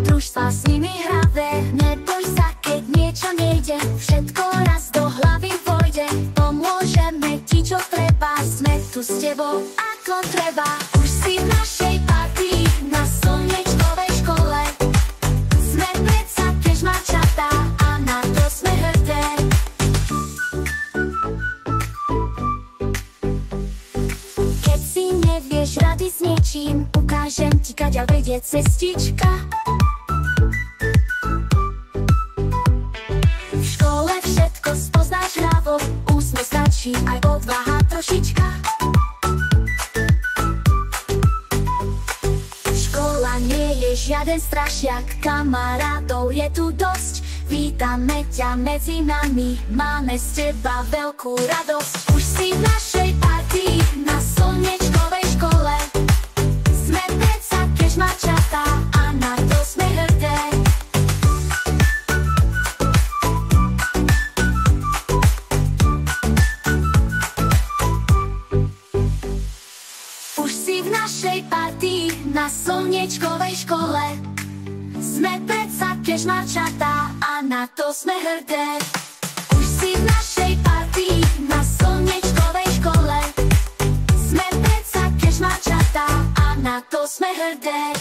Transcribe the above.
družstva s nimi hravé. Neboj sa, keď niečo nejde, všetko raz do hlavy vojde. Pomôžeme ti, čo treba, sme tu s tebou, ako treba. Už si v našej partii, na slnečkovej škole. Sme predsa tiež mačatá a na to sme hrdé. Keď si nevieš rady s niečím, ukážem ti, kaďa vedie cestička. V škole všetko spoznáš hravo, úsmev stačí, aj odvaha trošička. Škola nie je žiaden strašiak, kamarátov je tu dosť. Vítame ťa medzi nami, máme z teba veľkú radosť. Už si v našej partii, na slnečkovej škole. Sme predsa tiež mačatá a na to sme hrdé. Už si v našej partii, na slnečkovej škole. Sme predsa tiež mačatá a na to sme hrdé. Už si v našej partii, na slnečkovej škole. Sme predsa tiež mačatá a na to sme hrdé.